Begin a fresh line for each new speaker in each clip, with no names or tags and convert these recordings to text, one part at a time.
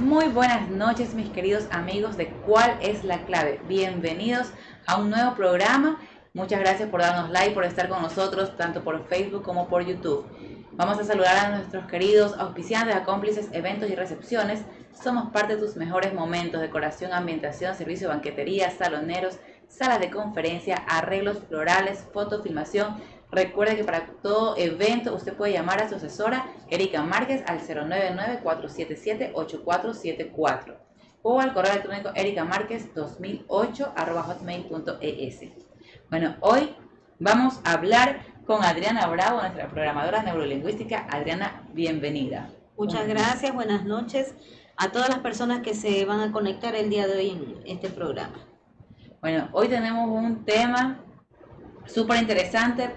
Muy buenas noches, mis queridos amigos de ¿Cuál es la clave? Bienvenidos a un nuevo programa. Muchas gracias por darnos like, por estar con nosotros, tanto por Facebook como por YouTube. Vamos a saludar a nuestros queridos auspiciantes, cómplices, eventos y recepciones. Somos parte de tus mejores momentos: decoración, ambientación, servicio de banquetería, saloneros, salas de conferencia, arreglos florales, fotofilmación. Recuerde que para todo evento usted puede llamar a su asesora Erika Márquez al 099-477-8474 o al correo electrónico ericamarquez2008@hotmail.es. Bueno, hoy vamos a hablar con Adriana Bravo, nuestra programadora neurolingüística. Adriana, bienvenida.
Muchas gracias, buenas noches a todas las personas que se van a conectar el día de hoy en este programa.
Bueno, hoy tenemos un tema súper interesante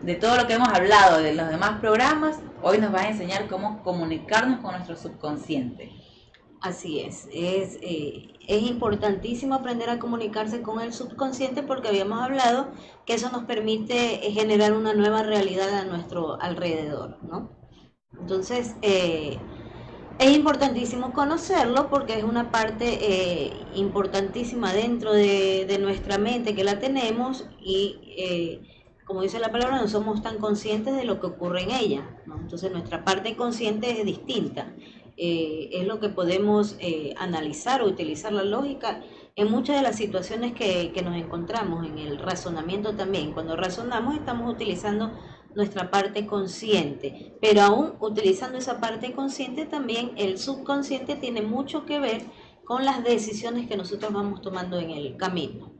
de todo lo que hemos hablado de los demás programas. Hoy nos va a enseñar cómo comunicarnos con nuestro subconsciente.
Así es importantísimo aprender a comunicarse con el subconsciente porque habíamos hablado que eso nos permite generar una nueva realidad a nuestro alrededor, ¿no? Entonces, es importantísimo conocerlo porque es una parte importantísima dentro de nuestra mente que la tenemos y como dice la palabra, no somos tan conscientes de lo que ocurre en ella, ¿no? Entonces nuestra parte consciente es distinta, es lo que podemos analizar o utilizar la lógica en muchas de las situaciones que nos encontramos, en el razonamiento también. Cuando razonamos estamos utilizando nuestra parte consciente, pero aún utilizando esa parte consciente también el subconsciente tiene mucho que ver con las decisiones que nosotros vamos tomando en el camino.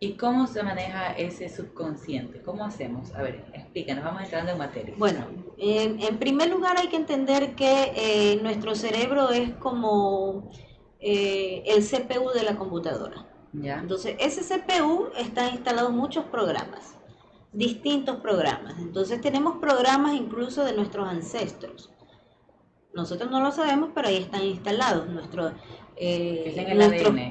¿Y cómo se maneja ese subconsciente? ¿Cómo hacemos? A ver, explícanos, vamos entrando en materia.
Bueno, en primer lugar hay que entender que nuestro cerebro es como el CPU de la computadora.
¿Ya?
Entonces, ese CPU está instalado en muchos programas, distintos programas. Entonces tenemos programas incluso de nuestros ancestros. Nosotros no lo sabemos, pero ahí están instalados.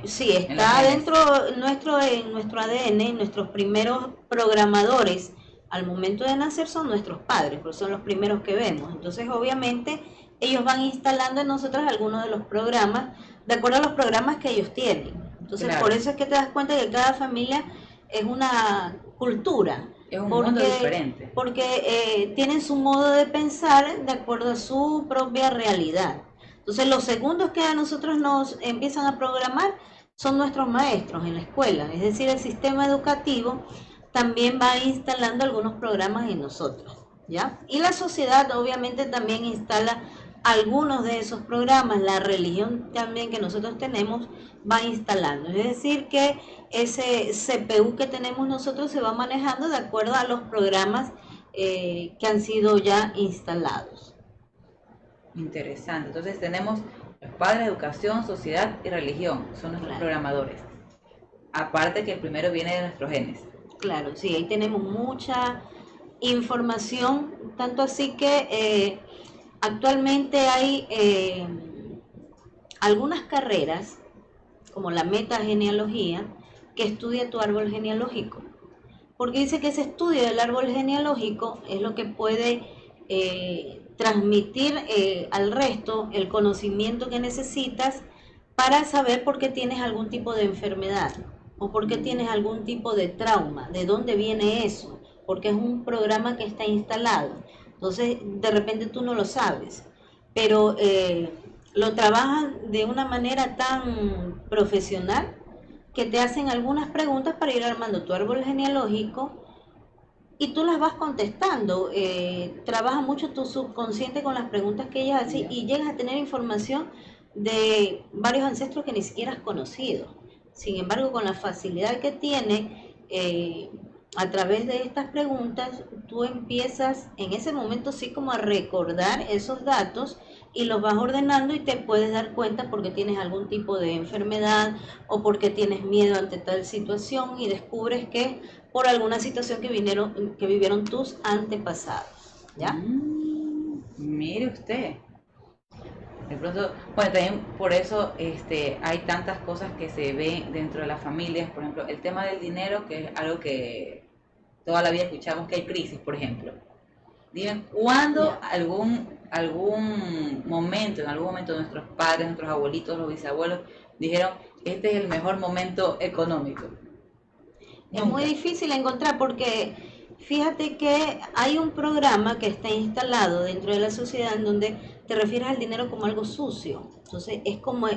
Sí, está dentro en nuestro ADN, en nuestros primeros programadores. Al momento de nacer son nuestros padres, porque son los primeros que vemos. Entonces, obviamente, ellos van instalando en nosotros algunos de los programas, de acuerdo a los programas que ellos tienen. Entonces, claro, por eso es que te das cuenta que cada familia es una cultura.
Es un mundo diferente.
Porque tienen su modo de pensar de acuerdo a su propia realidad. Entonces, los segundos que a nosotros nos empiezan a programar son nuestros maestros en la escuela. Es decir, el sistema educativo también va instalando algunos programas en nosotros, ¿ya? Y la sociedad obviamente también instala algunos de esos programas. La religión también que nosotros tenemos va instalando. Es decir, que ese CPU que tenemos nosotros se va manejando de acuerdo a los programas que han sido ya instalados.
Interesante. Entonces tenemos los padres, educación, sociedad y religión. Son nuestros programadores. Aparte que el primero viene de nuestros genes.
Claro, sí, ahí tenemos mucha información, tanto así que actualmente hay algunas carreras, como la metagenealogía, que estudia tu árbol genealógico. Porque dice que ese estudio del árbol genealógico es lo que puede transmitir al resto el conocimiento que necesitas para saber por qué tienes algún tipo de enfermedad o por qué tienes algún tipo de trauma, de dónde viene eso, porque es un programa que está instalado. Entonces, de repente tú no lo sabes, pero lo trabajan de una manera tan profesional que te hacen algunas preguntas para ir armando tu árbol genealógico y tú las vas contestando. Trabaja mucho tu subconsciente con las preguntas que ellas hacen y llegas a tener información de varios ancestros que ni siquiera has conocido. Sin embargo, con la facilidad que tiene, a través de estas preguntas, tú empiezas en ese momento sí como a recordar esos datos y los vas ordenando y te puedes dar cuenta porque tienes algún tipo de enfermedad o porque tienes miedo ante tal situación y descubres que por alguna situación que vivieron tus antepasados, ¿ya?
Mire usted. De pronto, bueno, también por eso hay tantas cosas que se ven dentro de las familias. Por ejemplo, el tema del dinero, que es algo que toda la vida escuchamos, que hay crisis, por ejemplo. Dime, ¿cuándo
Ya.
algún momento, en algún momento nuestros padres, nuestros abuelitos, los bisabuelos dijeron, este es el mejor momento económico?
Es muy
Nunca.
difícil encontrar porque fíjate que hay un programa que está instalado dentro de la sociedad en donde te refieres al dinero como algo sucio. Entonces es como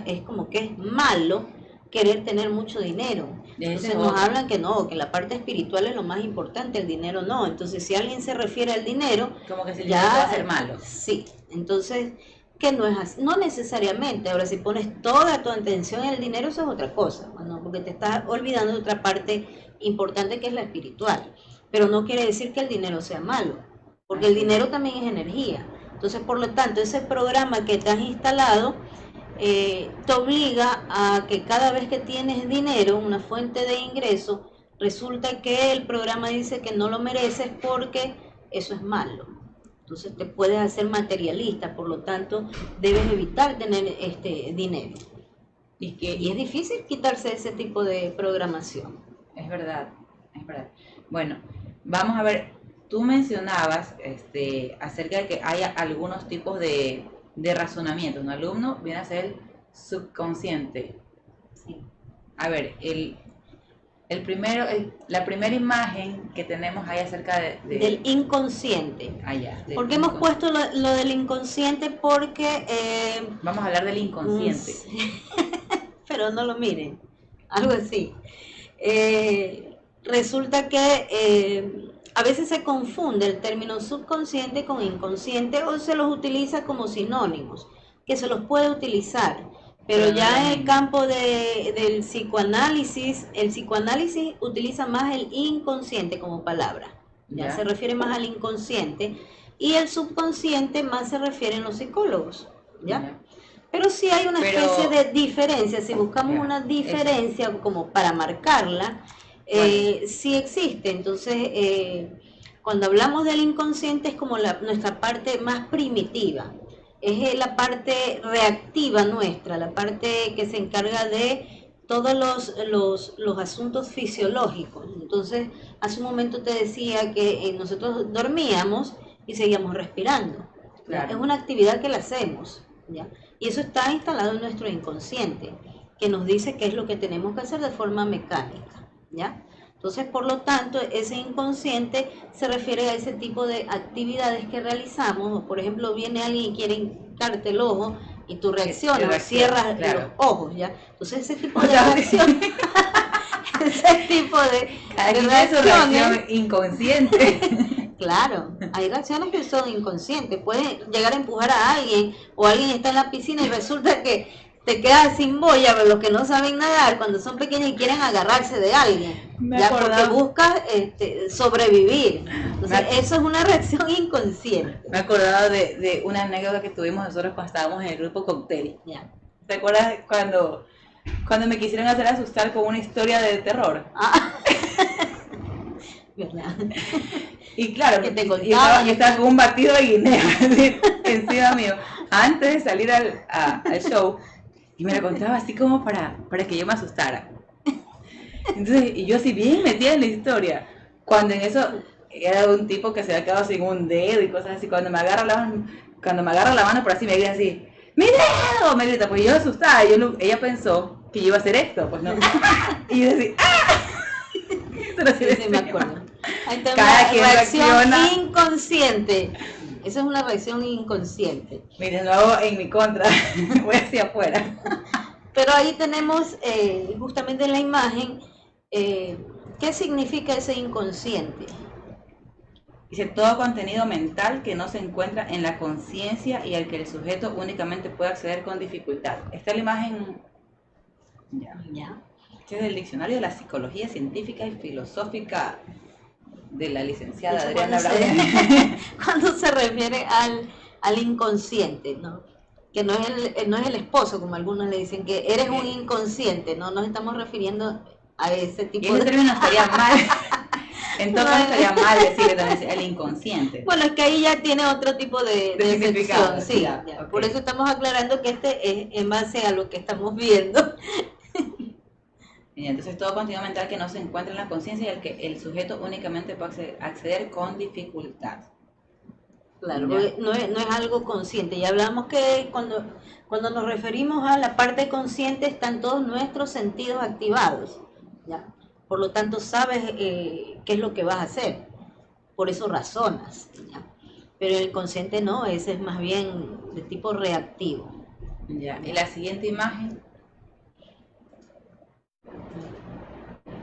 que es malo querer tener mucho dinero.
Ese es
Entonces nos
otro.
hablan que no, que la parte espiritual es lo más importante, el dinero no. Entonces si alguien se refiere al dinero,
Como que si el dinero te va a
ya
hacer malo.
sí. Entonces que no es así, no necesariamente. Ahora si pones toda tu atención en el dinero, eso es otra cosa, bueno, porque te estás olvidando de otra parte importante que es la espiritual. Pero no quiere decir que el dinero sea malo, porque el
Así es.
dinero también es energía. Entonces, por lo tanto, ese programa que te has instalado te obliga a que cada vez que tienes dinero, una fuente de ingreso, resulta que el programa dice que no lo mereces porque eso es malo. Entonces te puedes hacer materialista, por lo tanto debes evitar tener este dinero. Y es difícil quitarse ese tipo de programación.
Es verdad, es verdad. Bueno, vamos a ver, tú mencionabas acerca de que hay algunos tipos de razonamiento. Un alumno viene a ser el subconsciente.
Sí.
A ver, la primera imagen que tenemos ahí acerca
Del inconsciente.
allá, del
¿Por qué hemos
inconsciente.
puesto lo del inconsciente? Porque,
Vamos a hablar del inconsciente.
pero no lo miren, algo así. Resulta que a veces se confunde el término subconsciente con inconsciente o se los utiliza como sinónimos, que se los puede utilizar. Pero
Pero no es lo
ya en el
mismo.
campo del psicoanálisis, el psicoanálisis utiliza más el inconsciente como palabra, ya se
¿Ya?
refiere más al inconsciente, y el subconsciente más se refieren los psicólogos, ¿ya?
¿Ya?
Pero sí hay una especie
Pero,
de diferencia, si buscamos
ya,
una
eso.
diferencia como para marcarla,
¿Cuál es?
sí existe. Entonces, cuando hablamos del inconsciente es como nuestra parte más primitiva, es la parte reactiva nuestra, la parte que se encarga de todos los asuntos fisiológicos. Entonces, hace un momento te decía que nosotros dormíamos y seguíamos respirando. ¿Ya? Es
Claro.
una actividad que la hacemos, ¿ya? Y eso está instalado en nuestro inconsciente, que nos dice qué es lo que tenemos que hacer de forma mecánica, ¿ya? Entonces, por lo tanto, ese inconsciente se refiere a ese tipo de actividades que realizamos, o por ejemplo, viene alguien y quiere hincarte el ojo y tú
Y
reaccionas o
reaccionas,
cierras los
claro.
ojos, ¿ya? Entonces, ese tipo
O
de
sea,
reacción, ese tipo
cada
de
quien tiene su
reacciones.
reacción inconsciente.
Claro, hay reacciones que son inconscientes. Pueden llegar a empujar a alguien o alguien está en la piscina y resulta que te quedas sin boya, pero los que no saben nadar cuando son pequeños y quieren agarrarse de alguien,
Me
ya porque
acordaba,
buscas sobrevivir.
me,
Entonces,
ac-
eso es una reacción inconsciente.
me acordaba de una anécdota que tuvimos nosotros cuando estábamos en el grupo Cocktail.
Ya.
¿Te acuerdas cuando me quisieron hacer asustar con una historia de terror?
Ah, ¿verdad?
Y claro,
Que te
yo
contaban.
estaba con un batido de guinea así, encima mío, antes de salir al show, y me lo contaba así como para que yo me asustara. Entonces, y yo así bien metida en la historia, cuando en eso era un tipo que se había quedado sin un dedo y cosas así, cuando me agarra la mano por así me grita así, ¡mi dedo! Me grita, pues yo asustada, ella pensó que yo iba a hacer esto, pues no. Y yo así, ¡ah! Eso no
Sí,
se
sí, me
decía.
acuerdo. Ahí está
Cada
una
quien
reacción
reacciona.
inconsciente. Esa es una reacción inconsciente.
Miren, lo hago en mi contra, voy hacia afuera.
Pero ahí tenemos justamente en la imagen qué significa ese inconsciente.
Dice, todo contenido mental que no se encuentra en la conciencia y al que el sujeto únicamente puede acceder con dificultad. Esta es la imagen, ya,
¿Ya?
este es del diccionario de la psicología científica y filosófica de la licenciada
Eso
Adriana
cuando
Braun.
cuando se refiere al inconsciente, ¿no? Que no es el esposo, como algunos le dicen, que eres un inconsciente, no nos estamos refiriendo a ese
Y
tipo
ese
de...
término estaría mal. En todo caso estaría mal decirle también el inconsciente.
Bueno, es que ahí ya tiene otro tipo de
significado,
excepción, sí.
ya,
Ya.
ok.
Por eso estamos aclarando que este es en base a lo que estamos viendo.
Y entonces todo contenido mental que no se encuentra en la conciencia y al que el sujeto únicamente puede acceder con dificultad.
Claro,
Ya.
porque no es algo consciente. Ya hablamos que cuando nos referimos a la parte consciente están todos nuestros sentidos activados. ¿Ya? Por lo tanto, sabes qué es lo que vas a hacer. Por eso razonas. ¿Ya? Pero el consciente no, ese es más bien de tipo reactivo.
Ya. Y la siguiente imagen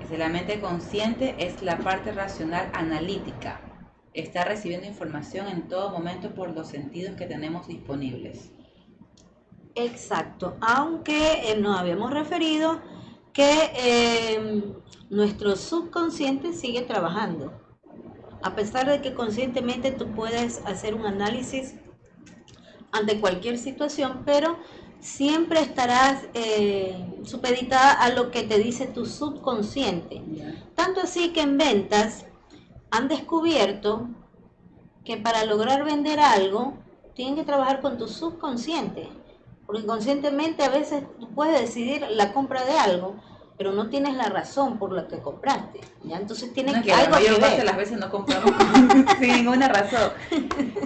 dice, la mente consciente es la parte racional analítica. Está recibiendo información en todo momento por los sentidos que tenemos disponibles.
Exacto, aunque nos habíamos referido que nuestro subconsciente sigue trabajando. A pesar de que conscientemente tú puedes hacer un análisis ante cualquier situación, pero siempre estarás supeditada a lo que te dice tu subconsciente.
Ya.
Tanto así que en ventas han descubierto que para lograr vender algo tienen que trabajar con tu subconsciente, porque conscientemente a veces tú puedes decidir la compra de algo, pero no tienes la razón por la que compraste, ¿ya? Entonces tienes
No,
que
que la
algo que
mayor parte de
ver.
las veces no compramos sin ninguna razón.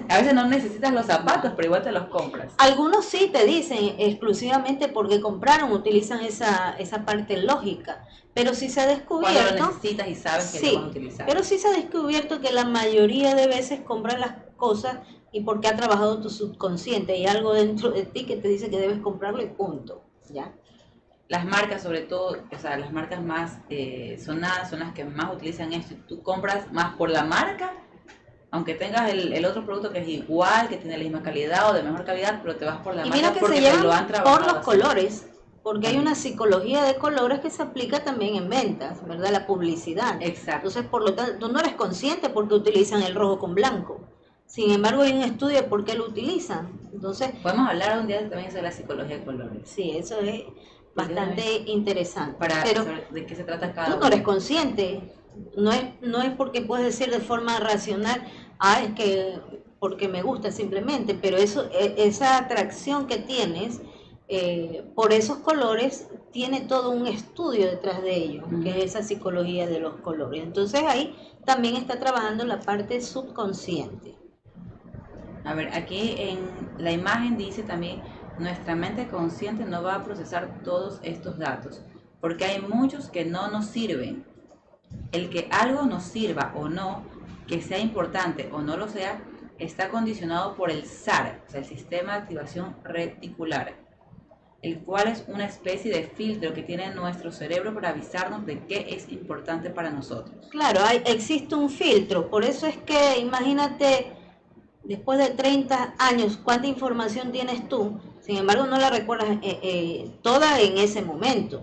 A veces no necesitas los zapatos, pero igual te los compras.
Algunos sí te dicen exclusivamente porque compraron, utilizan esa parte lógica, pero sí se ha
Cuando lo
descubierto,
necesitas y sabes que lo
sí,
vas a utilizar.
pero sí se ha descubierto que la mayoría de veces compran las cosas y porque ha trabajado tu subconsciente, hay algo dentro de ti que te dice que debes comprarlo y punto, ¿ya?
Las marcas, sobre todo, o sea, las marcas más sonadas son las que más utilizan esto. Tú compras más por la marca, aunque tengas el otro producto que es igual, que tiene la misma calidad o de mejor calidad, pero te vas por la
Y
marca
mira que
porque
se
te lo
llevan
han trabajado
por los
así.
colores, porque hay una psicología de colores que se aplica también en ventas, ¿verdad? La publicidad.
Exacto.
Entonces, por lo tanto, tú no eres consciente porque utilizan el rojo con blanco. Sin embargo, hay un estudio de por qué lo utilizan. Entonces,
Podemos hablar un día también sobre la psicología de colores.
sí, eso es
Porque
bastante interesante.
Para
Pero
saber de qué se trata cada
tú
uno.
no eres consciente. No es porque puedes decir de forma racional, es que porque me gusta simplemente, pero esa atracción que tienes por esos colores tiene todo un estudio detrás de ello, que es esa psicología de los colores. Entonces ahí también está trabajando la parte subconsciente.
A ver, aquí en la imagen dice también, nuestra mente consciente no va a procesar todos estos datos, porque hay muchos que no nos sirven. El que algo nos sirva o no, que sea importante o no lo sea, está condicionado por el SAR, o sea, el sistema de activación reticular, el cual es una especie de filtro que tiene nuestro cerebro para avisarnos de qué es importante para nosotros.
Claro, existe un filtro, por eso es que imagínate, después de 30 años, ¿cuánta información tienes tú? Sin embargo, no la recuerdas toda en ese momento.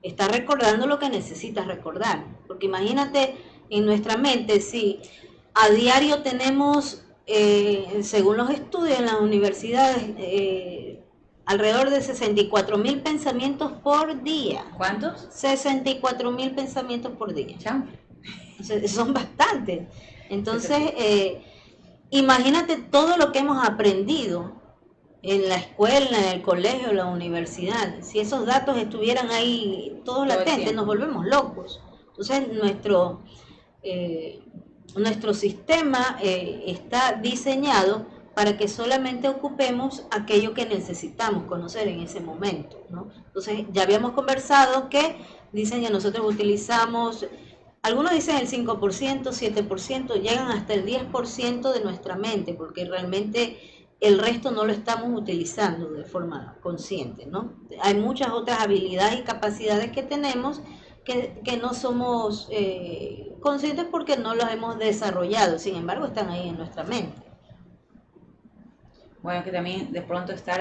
Estás recordando lo que necesitas recordar. Porque imagínate en nuestra mente, si a diario tenemos, según los estudios en las universidades, alrededor de 64.000 pensamientos por día.
¿Cuántos?
64.000 pensamientos por día.
Chao.
Son bastantes. Entonces, imagínate todo lo que hemos aprendido en la escuela, en el colegio, en la universidad. Si esos datos estuvieran ahí todos latentes, nos volvemos locos. Entonces, nuestro sistema está diseñado para que solamente ocupemos aquello que necesitamos conocer en ese momento, ¿no? Entonces, ya habíamos conversado que dicen que nosotros utilizamos, algunos dicen el 5%, 7%, llegan hasta el 10% de nuestra mente, porque realmente el resto no lo estamos utilizando de forma consciente, ¿no? Hay muchas otras habilidades y capacidades que tenemos que no somos conscientes porque no las hemos desarrollado, sin embargo están ahí en nuestra mente.
Bueno, que también de pronto estar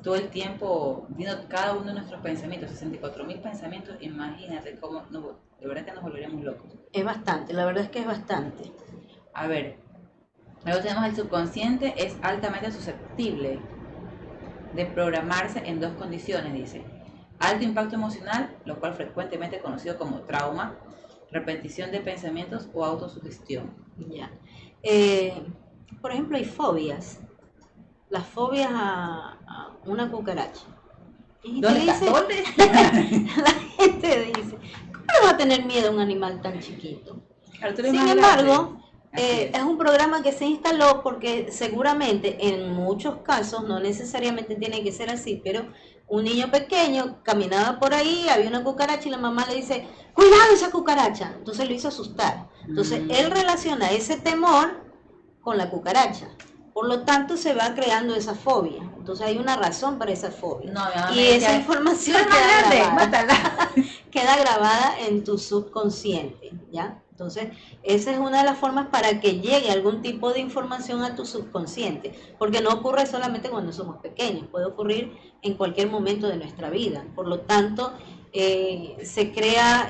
todo el tiempo viendo cada uno de nuestros pensamientos, 64.000 pensamientos, imagínate cómo, no, de verdad que nos volveríamos locos.
Es bastante, la verdad es que es bastante.
A ver, luego tenemos el subconsciente, es altamente susceptible de programarse en dos condiciones, dice. Alto impacto emocional, lo cual frecuentemente conocido como trauma, repetición de pensamientos o autosugestión.
Ya. Por ejemplo, hay fobias. Las fobias a una cucaracha. Y
¿Dónde
te
está?
dice,
¿Dónde está?
la gente dice, ¿cómo le va a tener miedo a un animal tan chiquito?
Arturo,
Sin
más
embargo, Es un programa que se instaló porque seguramente en muchos casos, no necesariamente tiene que ser así, pero un niño pequeño caminaba por ahí, había una cucaracha y la mamá le dice, cuidado esa cucaracha. Entonces lo hizo asustar. Entonces él relaciona ese temor con la cucaracha. Por lo tanto se va creando esa fobia. Entonces hay una razón para esa fobia.
No, mi mamá
y
me
esa
decía,
información
"No es más grande, mátala".
queda grabada en tu subconsciente, ¿ya? Entonces, esa es una de las formas para que llegue algún tipo de información a tu subconsciente, porque no ocurre solamente cuando somos pequeños, puede ocurrir en cualquier momento de nuestra vida. Por lo tanto, se crea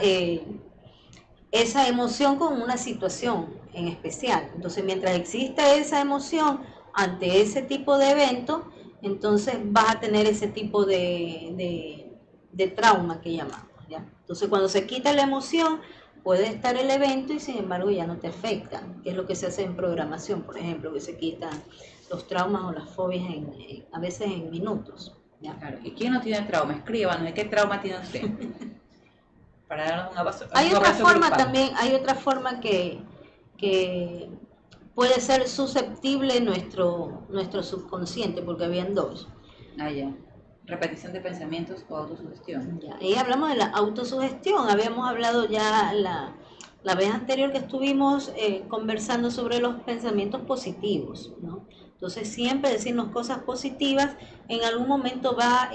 esa emoción con una situación en especial. Entonces, mientras exista esa emoción ante ese tipo de evento, entonces vas a tener ese tipo de trauma que llamamos, ¿ya? Entonces, cuando se quita la emoción, puede estar el evento y sin embargo ya no te afecta, que es lo que se hace en programación, por ejemplo, que se quitan los traumas o las fobias a veces en minutos, ¿ya?
Claro. ¿Y quién no tiene trauma? Escríbanos, ¿qué trauma tiene usted? Para darnos un abrazo.
Hay
Un
otra
abrazo
forma
grupal.
también, hay otra forma que puede ser susceptible nuestro subconsciente, porque habían dos.
Ah, ya. Repetición de pensamientos o autosugestión.
Ya, y hablamos de la autosugestión, habíamos hablado ya la vez anterior que estuvimos conversando sobre los pensamientos positivos, ¿no? Entonces siempre decirnos cosas positivas en algún momento va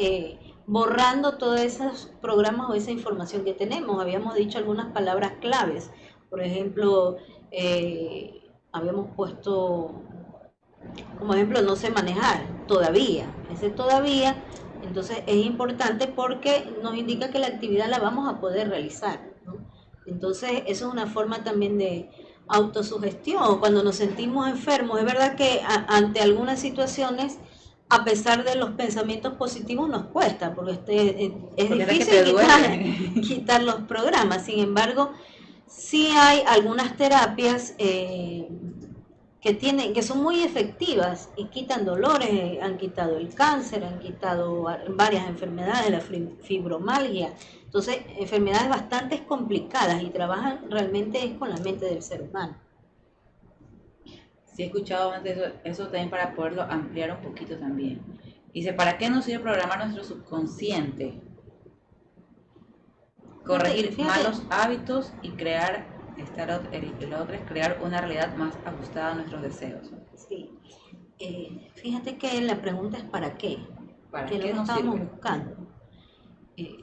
borrando todos esos programas o esa información que tenemos. Habíamos dicho algunas palabras claves, por ejemplo, habíamos puesto como ejemplo no sé manejar todavía, ese todavía. Entonces es importante porque nos indica que la actividad la vamos a poder realizar, ¿no? Entonces eso es una forma también de autosugestión. Cuando nos sentimos enfermos, es verdad que ante algunas situaciones, a pesar de los pensamientos positivos, nos cuesta, porque es
Porque
difícil
te duele.
quitar los programas. Sin embargo, sí hay algunas terapias que son muy efectivas y quitan dolores, han quitado el cáncer, han quitado varias enfermedades, la fibromialgia. Entonces, enfermedades bastante complicadas y trabajan realmente con la mente del ser humano.
Sí, he escuchado antes eso también para poderlo ampliar un poquito también. Dice, ¿para qué nos sirve programar nuestro subconsciente? Corregir
Fíjate,
malos hábitos y crear, el otro es crear una realidad más ajustada a nuestros deseos.
sí. Fíjate que la pregunta es ¿para qué?
¿Para
Que es lo
qué
que
nos
estábamos
sirve?
buscando.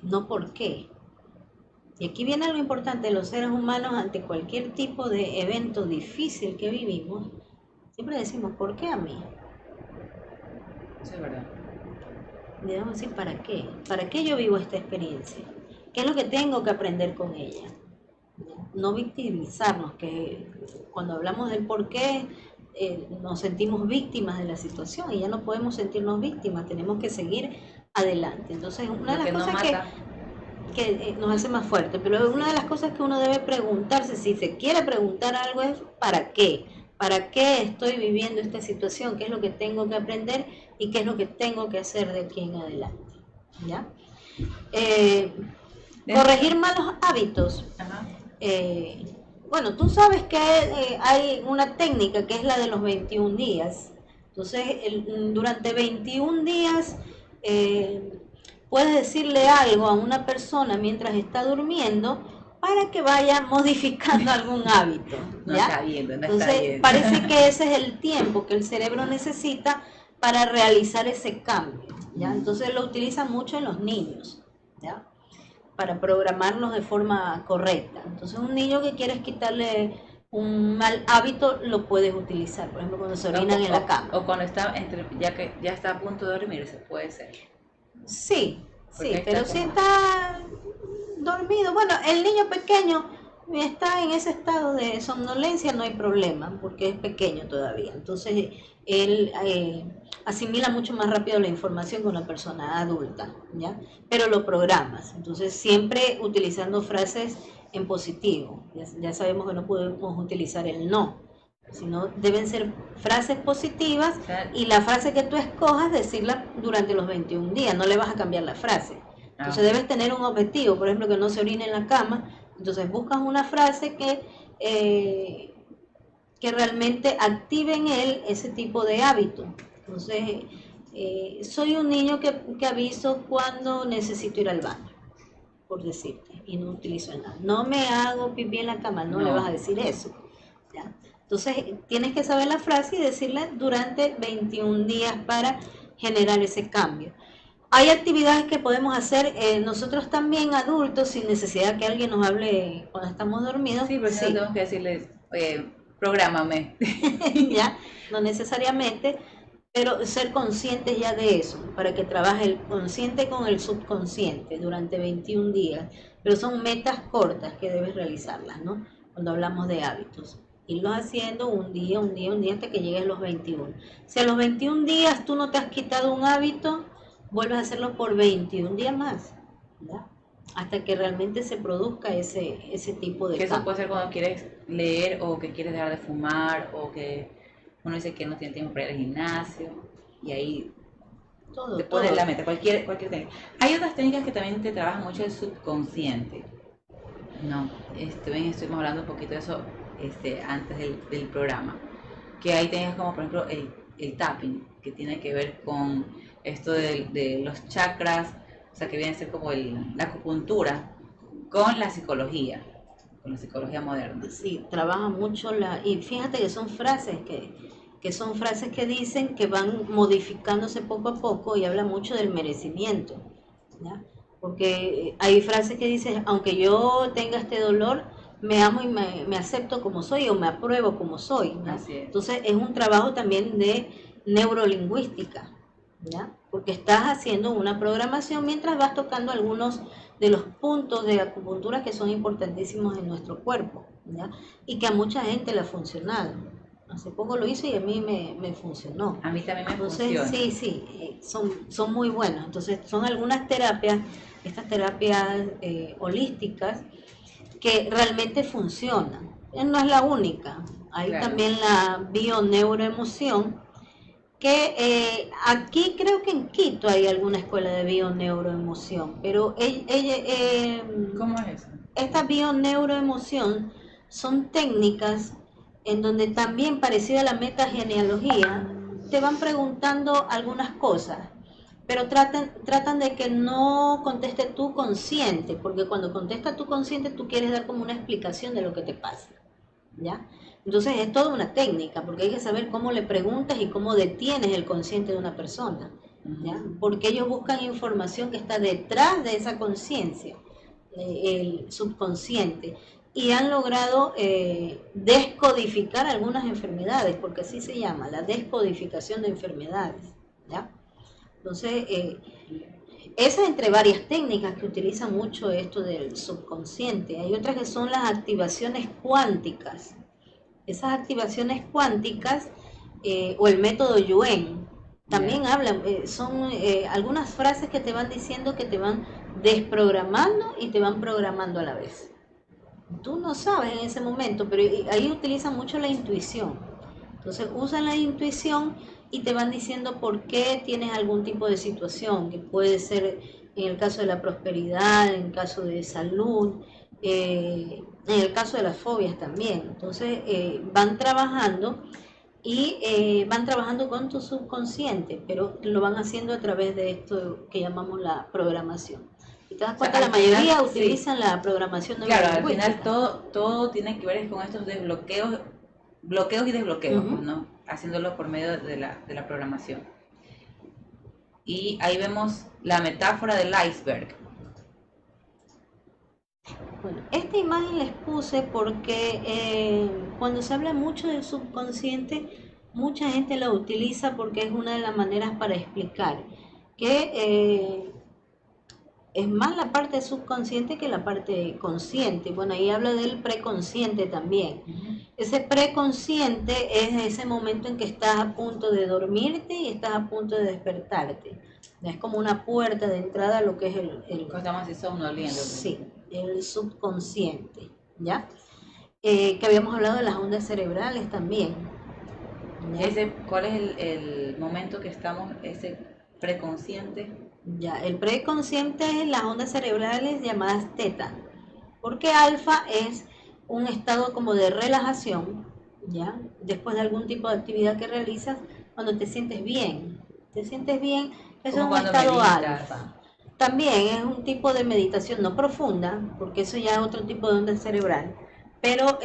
No por qué. Y aquí viene lo importante, los seres humanos ante cualquier tipo de evento difícil que vivimos, siempre decimos, ¿por qué a mí?
Eso es verdad.
Debemos decir, ¿para qué? ¿Para qué yo vivo esta experiencia? ¿Qué es lo que tengo que aprender con ella? No victimizarnos, que cuando hablamos del por qué nos sentimos víctimas de la situación y ya no podemos sentirnos víctimas, tenemos que seguir adelante. Entonces, una de
Lo
las
que no
cosas
mata.
que nos hace más fuerte, pero una de las cosas que uno debe preguntarse, si se quiere preguntar algo, es ¿para qué? ¿Para qué estoy viviendo esta situación? ¿Qué es lo que tengo que aprender y qué es lo que tengo que hacer de aquí en adelante? ¿Ya? Corregir malos hábitos.
Ajá.
Bueno, tú sabes que hay una técnica que es la de los 21 días. Entonces, durante 21 días puedes decirle algo a una persona mientras está durmiendo para que vaya modificando algún hábito.
No
¿ya?
está viendo, no
Entonces,
está viendo.
parece que ese es el tiempo que el cerebro necesita para realizar ese cambio. ¿Ya? Entonces lo utilizan mucho en los niños, ¿ya? Para programarlos de forma correcta. Entonces un niño que quieres quitarle un mal hábito lo puedes utilizar, por ejemplo cuando se orinan en la cama.
O cuando está ya que ya está a punto de dormirse, puede ser.
Sí,
Porque
sí, pero si está dormido, bueno, el niño pequeño está en ese estado de somnolencia, no hay problema, porque es pequeño todavía. Entonces él asimila mucho más rápido la información que una persona adulta, ¿ya? Pero lo programas. Entonces siempre utilizando frases en positivo. Ya sabemos que no podemos utilizar el no, sino deben ser frases positivas y la frase que tú escojas decirla durante los 21 días, no le vas a cambiar la frase. Entonces debes tener un objetivo, por ejemplo, que no se orine en la cama. Entonces buscas una frase que que realmente active en él ese tipo de hábito. Entonces, soy un niño que aviso cuando necesito ir al baño, por decirte, y no utilizo nada. No me hago pipí en la cama, no le vas a decir eso. ¿Ya? Entonces, tienes que saber la frase y decirle durante 21 días para generar ese cambio. Hay actividades que podemos hacer nosotros también adultos sin necesidad que alguien nos hable cuando estamos dormidos.
Sí, pero sí. No tenemos que decirles, prográmame.
Ya, no necesariamente, pero ser conscientes ya de eso, para que trabaje el consciente con el subconsciente durante 21 días. Pero son metas cortas que debes realizarlas, ¿no? Cuando hablamos de hábitos. Irlos haciendo un día, hasta que llegues a los 21. Si a los 21 días tú no te has quitado un hábito, vuelves a hacerlo por 21 días más, ¿ya? Hasta que realmente se produzca ese tipo de
cambio. Eso puede ser cuando quieres leer o que quieres dejar de fumar o que uno dice que no tiene tiempo para ir al gimnasio y ahí te pones la meta, cualquier técnica. Hay otras técnicas que también te trabajan mucho el subconsciente. No, estuvimos hablando un poquito de eso antes del programa. Que hay técnicas como por ejemplo el tapping, que tiene que ver con esto de los chakras, o sea que viene a ser como la acupuntura con la psicología moderna.
Sí, trabaja mucho y fíjate que son frases que dicen que van modificándose poco a poco y habla mucho del merecimiento, ¿ya? Porque hay frases que dicen, aunque yo tenga este dolor, me amo y me acepto como soy o me apruebo como soy, ¿no?
Así es.
Entonces es un trabajo también de neurolingüística, ¿ya? Porque estás haciendo una programación mientras vas tocando algunos de los puntos de acupuntura que son importantísimos en nuestro cuerpo, ¿ya? Y que a mucha gente le ha funcionado. Hace poco lo hice y a mí me funcionó.
A mí también me funciona.
Sí, son muy buenos. Entonces son algunas terapias, estas terapias holísticas, que realmente funcionan. No es la única. Hay también la bioneuroemoción, que aquí creo que en Quito hay alguna escuela de bioneuroemoción, pero
¿cómo es eso?
Esta bioneuroemoción son técnicas en donde también, parecida a la metagenealogía, te van preguntando algunas cosas, pero tratan de que no conteste tu consciente, porque cuando contesta tu consciente tú quieres dar como una explicación de lo que te pasa, ¿ya? Entonces es toda una técnica, porque hay que saber cómo le preguntas y cómo detienes el consciente de una persona, ¿ya? Porque ellos buscan información que está detrás de esa conciencia, el subconsciente, y han logrado descodificar algunas enfermedades, porque así se llama, la descodificación de enfermedades, ¿ya? Entonces, esa entre varias técnicas que utilizan mucho esto del subconsciente. Hay otras que son las activaciones cuánticas. Esas activaciones cuánticas o el método Yuen también hablan, son algunas frases que te van diciendo que te van desprogramando y te van programando a la vez. Tú no sabes en ese momento, pero ahí utilizan mucho la intuición. Entonces usan la intuición y te van diciendo por qué tienes algún tipo de situación, que puede ser en el caso de la prosperidad, en el caso de salud, en el caso de las fobias también. Entonces van trabajando y van trabajando con tu subconsciente, pero lo van haciendo a través de esto que llamamos la programación. Y te das cuenta, la mayoría utilizan la programación
neurolingüística. Claro, al final todo tiene que ver con estos desbloqueos, bloqueos y desbloqueos, ¿no? Haciéndolo por medio de la programación. Y ahí vemos la metáfora del iceberg.
Bueno, esta imagen les puse porque cuando se habla mucho del subconsciente, mucha gente la utiliza porque es una de las maneras para explicar que es más la parte subconsciente que la parte consciente. Bueno, ahí habla del preconsciente también. Ese preconsciente es ese momento en que estás a punto de dormirte y estás a punto de despertarte. Es como una puerta de entrada a lo que es el
estamos así somnoliendo.
Sí, el subconsciente, ¿ya? Que habíamos hablado de las ondas cerebrales también.
¿Cuál es el momento que estamos, ese preconsciente?
Ya, el preconsciente es las ondas cerebrales llamadas teta, porque alfa es un estado como de relajación, ¿ya? Después de algún tipo de actividad que realizas, cuando te sientes bien, eso es
Como
un
cuando
estado
meditas.
alfa. También es un tipo de meditación no profunda, porque eso ya es otro tipo de onda cerebral, pero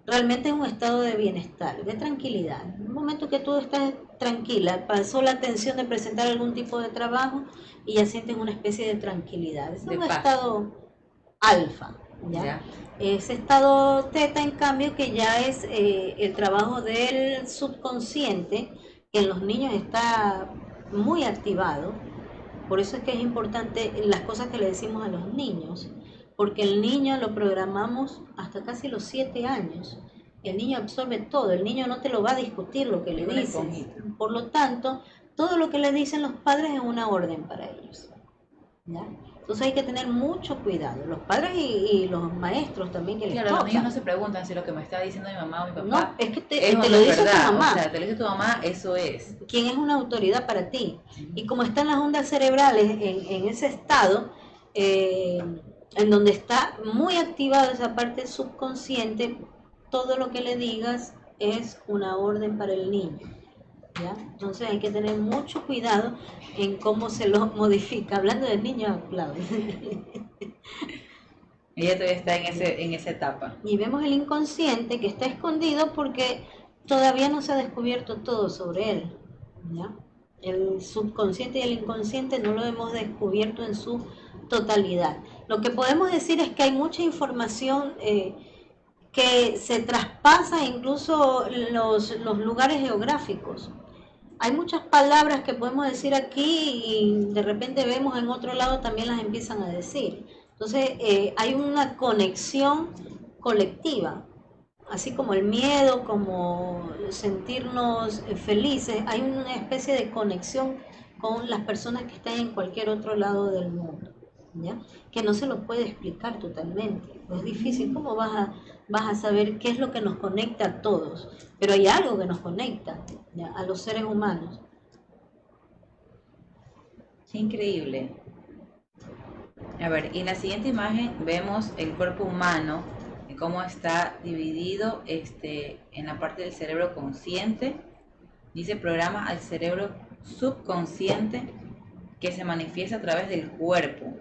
realmente es un estado de bienestar, de tranquilidad. En un momento que tú estás tranquila, pasó la tensión de presentar algún tipo de trabajo y ya sientes una especie de tranquilidad. Es
De
un
paz.
estado alfa, ¿ya?
Ya.
Ese estado teta, en cambio, que ya es el trabajo del subconsciente, que en los niños está muy activado. Por eso es que es importante las cosas que le decimos a los niños, porque el niño lo programamos hasta casi los 7 años. El niño absorbe todo, el niño no te lo va a discutir lo que le
Es una
dices.
esponjita.
Por lo tanto, todo lo que le dicen los padres es una orden para ellos, ¿ya? Entonces hay que tener mucho cuidado, los padres y los maestros también que les
Claro, los niños no
toca.
se preguntan si lo que me está diciendo mi mamá o mi
No,
papá
es que
es o
te
no
lo
es
dice tu
verdad. O
mamá,
sea, te lo dice tu mamá, eso es.
quién es una autoridad para ti. Y como están las ondas cerebrales en ese estado, eh, en donde está muy activada esa parte subconsciente, todo lo que le digas es una orden para el niño, ¿ya? Entonces hay que tener mucho cuidado en cómo se lo modifica. Hablando del niño, Claudia.
Ella todavía está en
¿Ya?
en esa etapa.
Y vemos el inconsciente que está escondido porque todavía no se ha descubierto todo sobre él, ¿ya? El subconsciente y el inconsciente no lo hemos descubierto en su totalidad. Lo que podemos decir es que hay mucha información que se traspasa incluso los lugares geográficos. Hay muchas palabras que podemos decir aquí y de repente vemos en otro lado también las empiezan a decir. Entonces hay una conexión colectiva, así como el miedo, como sentirnos felices, hay una especie de conexión con las personas que están en cualquier otro lado del mundo, ¿ya? Que no se lo puede explicar totalmente. Es difícil, ¿cómo vas a saber qué es lo que nos conecta a todos? Pero hay algo que nos conecta, ¿ya? A los seres humanos.
Qué increíble. A ver, y en la siguiente imagen vemos el cuerpo humano, y cómo está dividido en la parte del cerebro consciente. Dice programa al cerebro subconsciente que se manifiesta a través del cuerpo,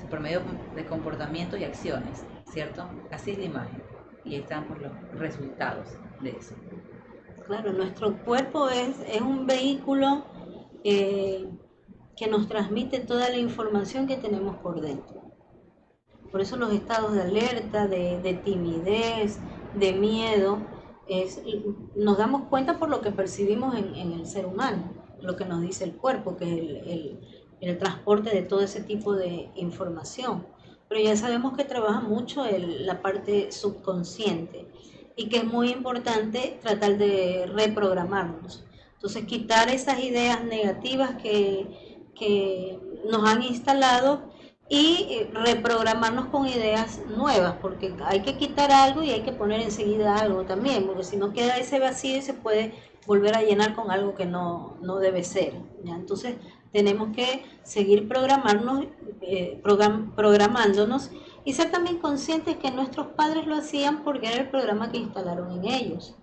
por medio de comportamientos y acciones, ¿cierto? Así es la imagen. Y ahí están pues, los resultados de eso.
Claro, nuestro cuerpo es un vehículo eh, que nos transmite toda la información que tenemos por dentro. Por eso los estados de alerta, de timidez, de miedo, nos damos cuenta por lo que percibimos en el ser humano, lo que nos dice el cuerpo, que es el transporte de todo ese tipo de información. Pero ya sabemos que trabaja mucho la parte subconsciente y que es muy importante tratar de reprogramarnos. Entonces, quitar esas ideas negativas que nos han instalado y reprogramarnos con ideas nuevas, porque hay que quitar algo y hay que poner enseguida algo también, porque si no queda ese vacío y se puede volver a llenar con algo que no debe ser, ¿ya? Entonces tenemos que seguir programándonos y ser también conscientes que nuestros padres lo hacían porque era el programa que instalaron en ellos.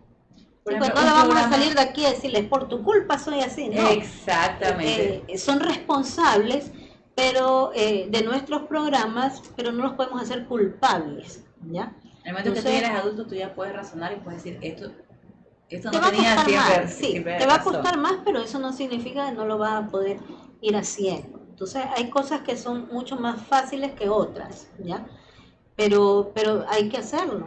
Por
Sí, pues
ejemplo,
no
un
le vamos a
programa.
salir de aquí a decirles, por tu culpa soy así, no.
Exactamente.
Son responsables de nuestros programas, pero no los podemos hacer culpables, ¿ya?
En el momento que tú
Entonces,
eres adulto, tú ya puedes razonar y puedes decir, esto
te
no
va a
tenía
costar
siempre,
más, sí,
siempre
te va a
razón.
costar más, pero eso no significa que no lo vas a poder ir haciendo. Entonces, hay cosas que son mucho más fáciles que otras, ¿ya? Pero hay que hacerlo.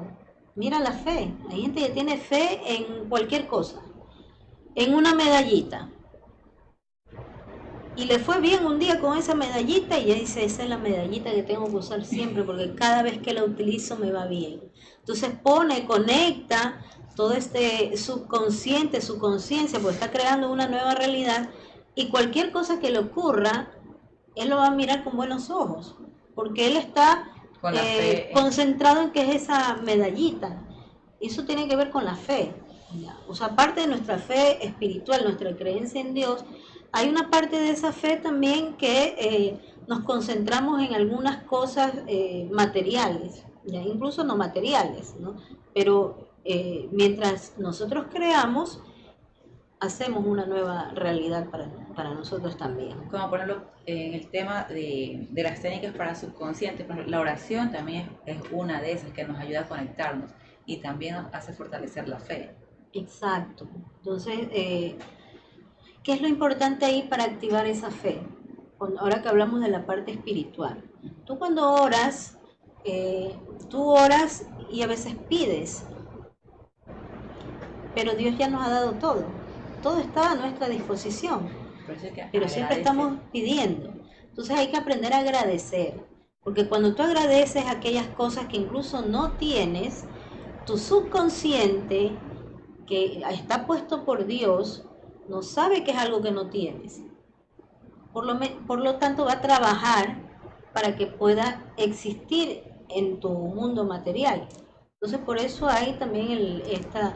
Mira la fe. Hay gente que tiene fe en cualquier cosa. En una medallita. Y le fue bien un día con esa medallita y ella dice, esa es la medallita que tengo que usar siempre porque cada vez que la utilizo me va bien. Entonces conecta todo este subconsciente, su conciencia, porque está creando una nueva realidad y cualquier cosa que le ocurra, él lo va a mirar con buenos ojos, porque él está
Con la fe.
concentrado en que es esa medallita. Eso tiene que ver con la fe. ¿Ya? O sea, aparte de nuestra fe espiritual, nuestra creencia en Dios, hay una parte de esa fe también que nos concentramos en algunas cosas materiales, ¿ya? Incluso no materiales, ¿no? Pero mientras nosotros creamos, hacemos una nueva realidad para nosotros también.
Como ponerlo en el tema de las técnicas para subconsciente, por ejemplo, la oración también es una de esas que nos ayuda a conectarnos y también nos hace fortalecer la fe.
Exacto. Entonces, ¿qué es lo importante ahí para activar esa fe? Ahora que hablamos de la parte espiritual. Tú cuando oras, tú oras y a veces pides, pero Dios ya nos ha dado todo. Todo está a nuestra disposición,
Por eso es que
pero siempre
agradece.
estamos pidiendo. Entonces hay que aprender a agradecer, porque cuando tú agradeces aquellas cosas que incluso no tienes, tu subconsciente, que está puesto por Dios, no sabe que es algo que no tienes. Por lo tanto, va a trabajar para que pueda existir en tu mundo material. Entonces, por eso hay también esta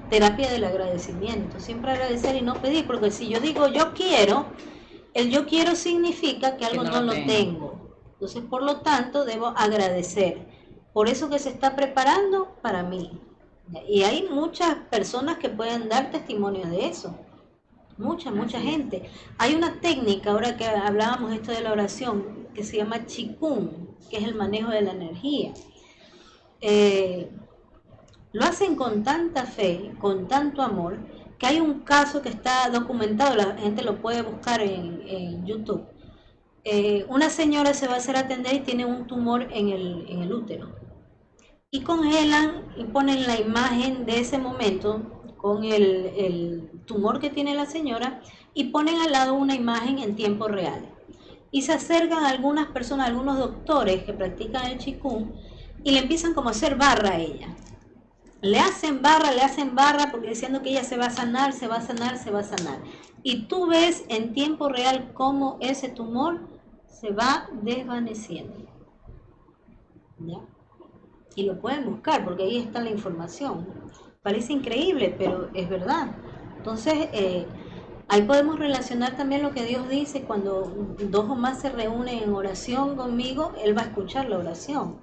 terapia del agradecimiento. Siempre agradecer y no pedir, porque si yo digo yo quiero, el yo quiero significa que algo
Que
no lo
tengo.
tengo. Entonces, por lo tanto, debo agradecer. Por eso que se está preparando para mí. Y hay muchas personas que pueden dar testimonios de eso. Mucha
Así es.
gente. Hay una técnica, ahora que hablábamos esto de la oración, que se llama Qigong, que es el manejo de la energía. Lo hacen con tanta fe, con tanto amor, que hay un caso que está documentado, la gente lo puede buscar en YouTube. Una señora se va a hacer atender y tiene un tumor en el útero. Y congelan y ponen la imagen de ese momento con el tumor que tiene la señora y ponen al lado una imagen en tiempo real. Y se acercan algunas personas, algunos doctores que practican el Qigong y le empiezan como a hacer barra a ella. Le hacen barra porque diciendo que ella se va a sanar, se va a sanar, se va a sanar. Y tú ves en tiempo real cómo ese tumor se va desvaneciendo. ¿Ya? Y lo pueden buscar porque ahí está la información. Parece increíble, pero es verdad. Entonces, ahí podemos relacionar también lo que Dios dice: cuando dos o más se reúnen en oración conmigo, Él va a escuchar la oración.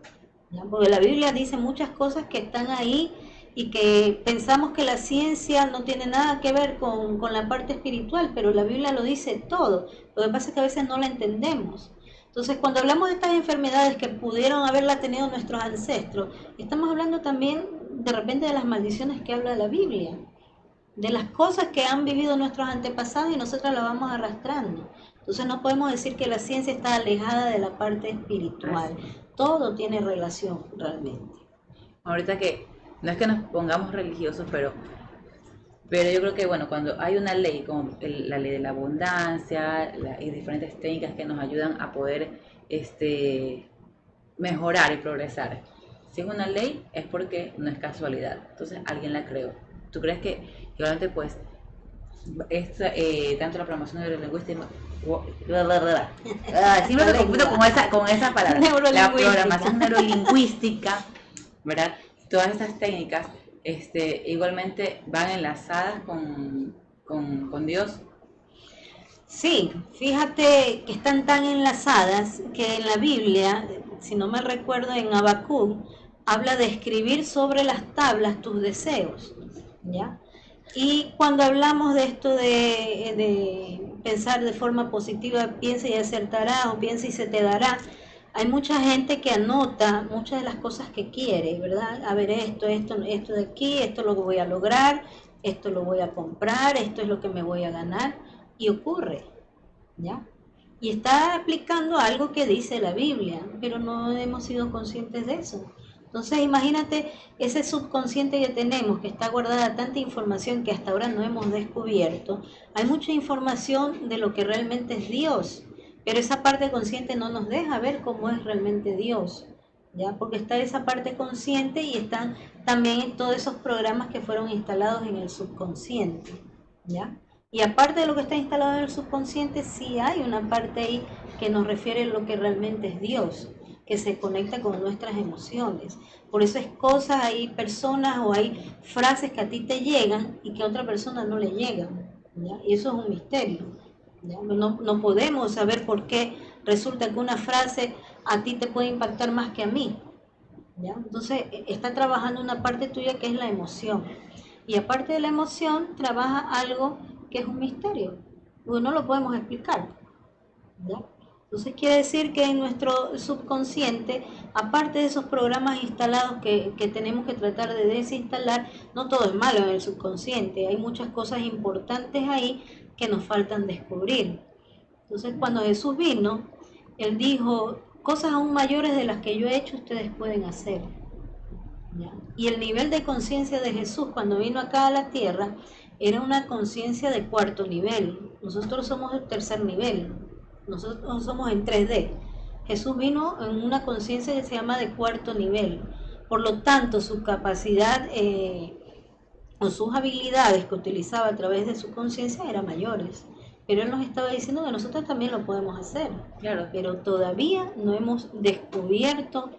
¿Ya? Porque la Biblia dice muchas cosas que están ahí y que pensamos que la ciencia no tiene nada que ver con la parte espiritual, pero la Biblia lo dice todo. Lo que pasa es que a veces no la entendemos. Entonces, cuando hablamos de estas enfermedades que pudieron haberla tenido nuestros ancestros, estamos hablando también de repente de las maldiciones que habla la Biblia, de las cosas que han vivido nuestros antepasados y nosotros las vamos arrastrando. Entonces no podemos decir que la ciencia está alejada de la parte espiritual. Todo tiene relación realmente.
Ahorita que no es que nos pongamos religiosos, pero yo creo que, bueno, cuando hay una ley como la ley de la abundancia, y diferentes técnicas que nos ayudan a poder mejorar y progresar. Si es una ley, es porque no es casualidad. Entonces alguien la creó. ¿Tú crees que realmente, pues, tanto la programación neurolingüística, siempre me confundo con esa palabra, la programación neurolingüística, ¿verdad? Todas estas técnicas igualmente van enlazadas con Dios?
Sí, fíjate que están tan enlazadas que en la Biblia, si no me recuerdo, en Habacuc, habla de escribir sobre las tablas tus deseos, ¿ya? Y cuando hablamos de esto de pensar de forma positiva, piensa y acertarás, o piensa y se te dará, hay mucha gente que anota muchas de las cosas que quiere, ¿verdad? A ver, esto de aquí, esto lo voy a lograr, esto lo voy a comprar, esto es lo que me voy a ganar, y ocurre, ¿ya? Y está aplicando algo que dice la Biblia, pero no hemos sido conscientes de eso. Entonces imagínate ese subconsciente que tenemos, que está guardada tanta información que hasta ahora no hemos descubierto. Hay mucha información de lo que realmente es Dios, pero esa parte consciente no nos deja ver cómo es realmente Dios, ¿ya? Porque está esa parte consciente y están también todos esos programas que fueron instalados en el subconsciente, ¿ya? Y aparte de lo que está instalado en el subconsciente, sí hay una parte ahí que nos refiere a lo que realmente es Dios, que se conecta con nuestras emociones. Por eso es cosas, hay personas o hay frases que a ti te llegan y que a otra persona no le llegan, ¿ya? Y eso es un misterio, ¿ya? No podemos saber por qué resulta que una frase a ti te puede impactar más que a mí, ¿ya? Entonces, está trabajando una parte tuya que es la emoción. Y aparte de la emoción, trabaja algo que es un misterio, porque no lo podemos explicar, ¿ya? Entonces quiere decir que en nuestro subconsciente, aparte de esos programas instalados que tenemos que tratar de desinstalar, no todo es malo en el subconsciente, hay muchas cosas importantes ahí que nos faltan descubrir. Entonces cuando Jesús vino, Él dijo, cosas aún mayores de las que yo he hecho ustedes pueden hacer. ¿Ya? Y el nivel de conciencia de Jesús cuando vino acá a la tierra era una conciencia de cuarto nivel. Nosotros somos de tercer nivel. Nosotros somos en 3D. Jesús vino en una conciencia que se llama de cuarto nivel. Por lo tanto, su capacidad o sus habilidades que utilizaba a través de su conciencia eran mayores. Pero Él nos estaba diciendo que nosotros también lo podemos hacer.
Claro.
Pero todavía no hemos descubierto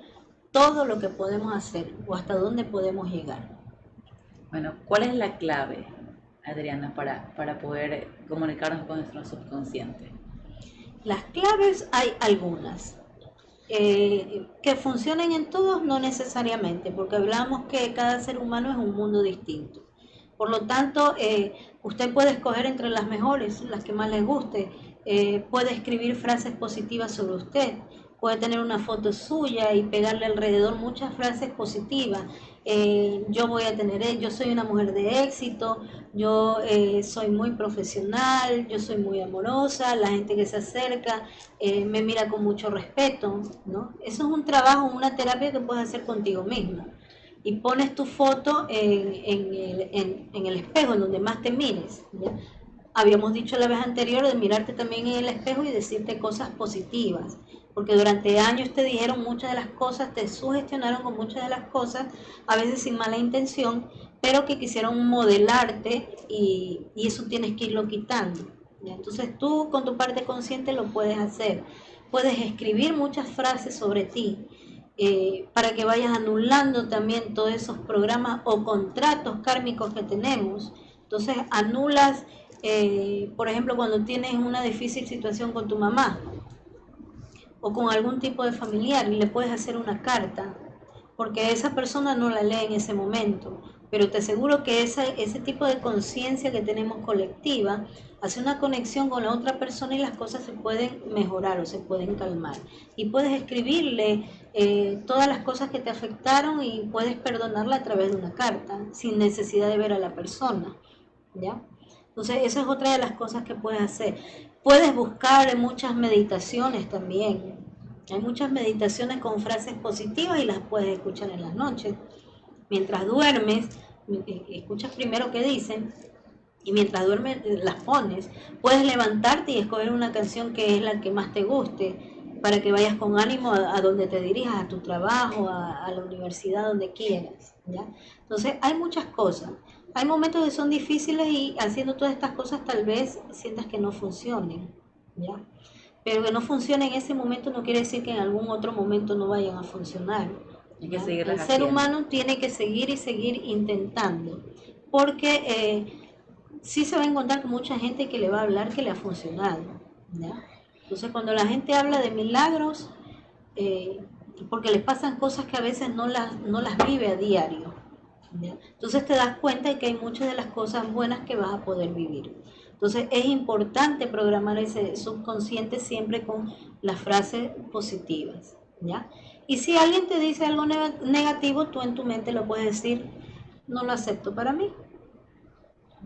todo lo que podemos hacer o hasta dónde podemos llegar.
Bueno, ¿cuál es la clave, Adriana, para poder comunicarnos con nuestro subconsciente?
Las claves hay algunas. Que funcionen en todos no necesariamente, porque hablamos que cada ser humano es un mundo distinto. Por lo tanto, usted puede escoger entre las mejores, las que más les guste. Puede escribir frases positivas sobre usted. Puede tener una foto suya y pegarle alrededor muchas frases positivas. Yo voy a tener, yo soy una mujer de éxito, yo soy muy profesional, yo soy muy amorosa, la gente que se acerca me mira con mucho respeto, ¿no? Eso es un trabajo, una terapia que puedes hacer contigo misma. Y pones tu foto en el espejo, en donde más te mires, ¿ya? Habíamos dicho la vez anterior de mirarte también en el espejo y decirte cosas positivas, porque durante años te dijeron muchas de las cosas, te sugestionaron con muchas de las cosas, a veces sin mala intención, pero que quisieron modelarte y eso tienes que irlo quitando, ¿ya? Entonces tú con tu parte consciente lo puedes hacer, puedes escribir muchas frases sobre ti, para que vayas anulando también todos esos programas o contratos kármicos que tenemos. Entonces anulas, por ejemplo, cuando tienes una difícil situación con tu mamá o con algún tipo de familiar, le puedes hacer una carta, porque esa persona no la lee en ese momento, pero te aseguro que ese tipo de conciencia que tenemos colectiva hace una conexión con la otra persona y las cosas se pueden mejorar o se pueden calmar. Y puedes escribirle todas las cosas que te afectaron y puedes perdonarla a través de una carta, sin necesidad de ver a la persona, ¿ya? Entonces, esa es otra de las cosas que puedes hacer. Puedes buscar muchas meditaciones también. Hay muchas meditaciones con frases positivas y las puedes escuchar en las noches. Mientras duermes, escuchas primero qué dicen y mientras duermes las pones. Puedes levantarte y escoger una canción que es la que más te guste para que vayas con ánimo a donde te dirijas, a tu trabajo, a la universidad, donde quieras, ¿ya? Entonces, hay muchas cosas. Hay momentos que son difíciles y haciendo todas estas cosas tal vez sientas que no funcionen, ¿ya? Pero que no funcione en ese momento no quiere decir que en algún otro momento no vayan a funcionar.
Hay que
¿Ya?
seguirlas
El ser
haciendo.
humano tiene que seguir y seguir intentando, porque sí se va a encontrar con mucha gente que le va a hablar que le ha funcionado, ¿ya? Entonces cuando la gente habla de milagros, porque les pasan cosas que a veces no las vive a diario, ¿ya? Entonces te das cuenta de que hay muchas de las cosas buenas que vas a poder vivir. Entonces es importante programar ese subconsciente siempre con las frases positivas, ¿ya? Y si alguien te dice algo negativo, tú en tu mente lo puedes decir, no lo acepto para mí,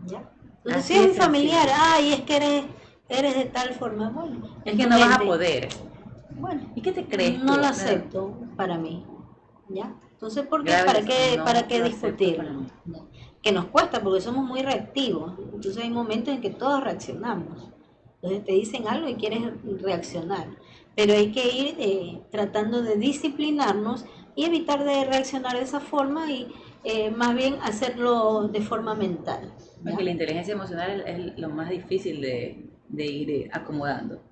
¿ya? Entonces
Así
si es un
es
familiar,
sencillo.
ay, es que eres de tal forma, bueno,
Es
en
que
tu
no vas a
mente,
poder.
bueno,
¿Y qué te crees
no
tú?
lo
Mira,
acepto para mí, ¿ya? Entonces, ¿por qué?
grabes eso,
Para
no
qué
lo acepto para
discutirlo?
mí.
¿Ya? Que nos cuesta porque somos muy reactivos. Entonces hay momentos en que todos reaccionamos. Entonces te dicen algo y quieres reaccionar. Pero hay que ir tratando de disciplinarnos y evitar de reaccionar de esa forma y más bien hacerlo de forma mental,
Porque
¿ya?
la inteligencia emocional es lo más difícil de ir acomodando.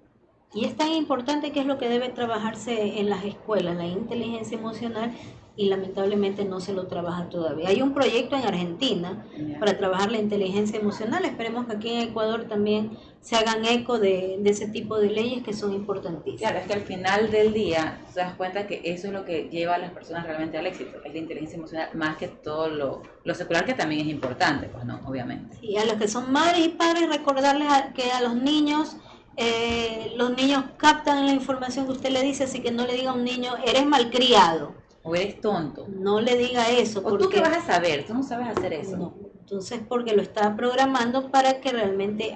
Y es tan importante que es lo que debe trabajarse en las escuelas, la inteligencia emocional, y lamentablemente no se lo trabaja todavía. Hay un proyecto en Argentina para trabajar la inteligencia emocional. Esperemos que aquí en Ecuador también se hagan eco de ese tipo de leyes que son importantísimas.
Claro, es que al final del día te das cuenta que eso es lo que lleva a las personas realmente al éxito, es la inteligencia emocional, más que todo lo secular, que también es importante, pues no, obviamente.
Y a los que son madres y padres, recordarles que a los niños captan la información que usted le dice, así que no le diga a un niño, eres malcriado.
O eres tonto.
No le diga eso.
O tú qué vas a saber, tú no sabes hacer eso.
No, entonces porque lo está programando para que realmente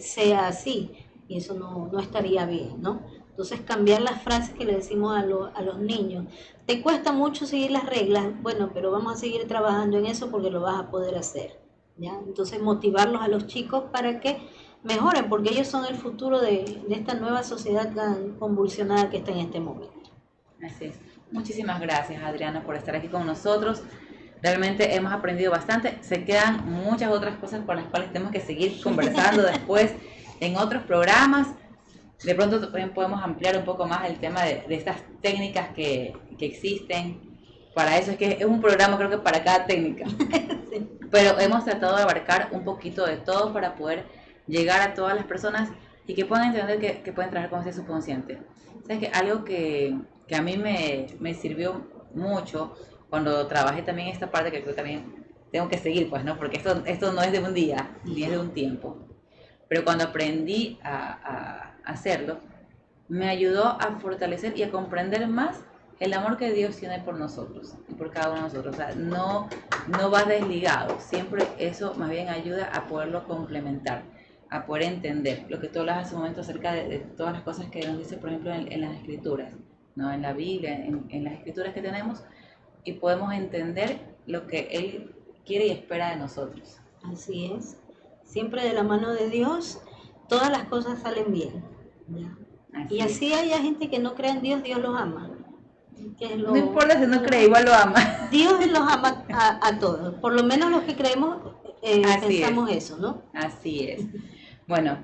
sea así, y eso no estaría bien, ¿no? Entonces cambiar las frases que le decimos a los niños. Te cuesta mucho seguir las reglas, bueno, pero vamos a seguir trabajando en eso porque lo vas a poder hacer, ¿ya? Entonces motivarlos a los chicos para que mejoren, porque ellos son el futuro de esta nueva sociedad tan convulsionada que está en este momento.
Así es. Muchísimas gracias, Adriana, por estar aquí con nosotros. Realmente hemos aprendido bastante. Se quedan muchas otras cosas por las cuales tenemos que seguir conversando después en otros programas. De pronto también podemos ampliar un poco más el tema de estas técnicas que existen. Para eso es que es un programa, creo que para cada técnica. Sí. Pero hemos tratado de abarcar un poquito de todo para poder llegar a todas las personas y que puedan entender que pueden trabajar con ese subconsciente. ¿Sabes qué? Algo que a mí me sirvió mucho cuando trabajé también esta parte, que creo que también tengo que seguir, pues, ¿no? Porque esto no es de un día, ni es de un tiempo. Pero cuando aprendí a hacerlo, me ayudó a fortalecer y a comprender más el amor que Dios tiene por nosotros y por cada uno de nosotros. O sea, no va desligado. Siempre eso más bien ayuda a poderlo complementar, a poder entender lo que tú hablas hace un momento acerca de todas las cosas que nos dice, por ejemplo, en las Escrituras, ¿no? En la Biblia, en las Escrituras que tenemos, y podemos entender lo que Él quiere y espera de nosotros.
Así es. Siempre de la mano de Dios, todas las cosas salen bien, ¿ya? Y así haya gente que no cree en Dios, Dios los ama.
No importa si no cree, igual lo ama.
Dios los ama a todos. Por lo menos los que creemos pensamos eso, ¿no?
Así es. Bueno,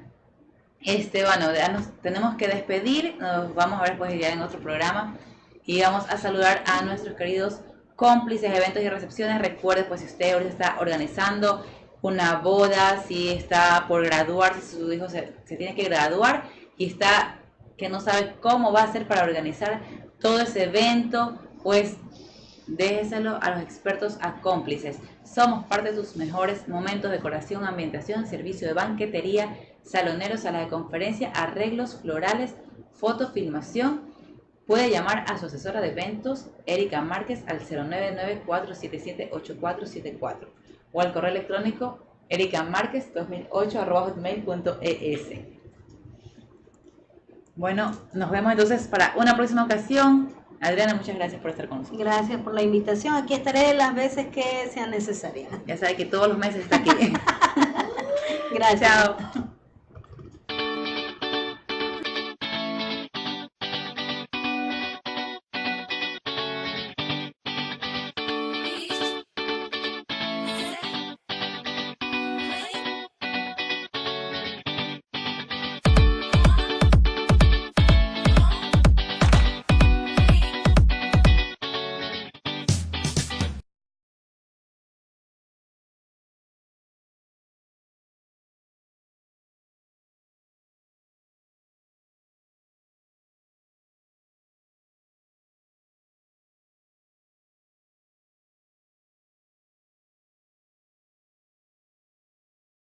ya nos tenemos que despedir. Nos vamos a ver pues ya en otro programa. Y vamos a saludar a nuestros queridos cómplices, eventos y recepciones. Recuerde, pues, si usted ahorita está organizando una boda, si está por graduarse, si su hijo se tiene que graduar y está que no sabe cómo va a hacer para organizar todo ese evento, pues déjeselo a los expertos, a cómplices. Somos parte de sus mejores momentos: decoración, ambientación, servicio de banquetería, saloneros, sala de conferencia, arreglos florales, fotofilmación. Puede llamar a su asesora de eventos, Erika Márquez, al 099-477-8474 o al correo electrónico ericamarquez2008@hotmail.es. Bueno, nos vemos entonces para una próxima ocasión. Adriana, muchas gracias por estar con nosotros.
Gracias por la invitación. Aquí estaré las veces que sean necesarias.
Ya sabe que todos los meses está aquí.
Gracias.
Chao.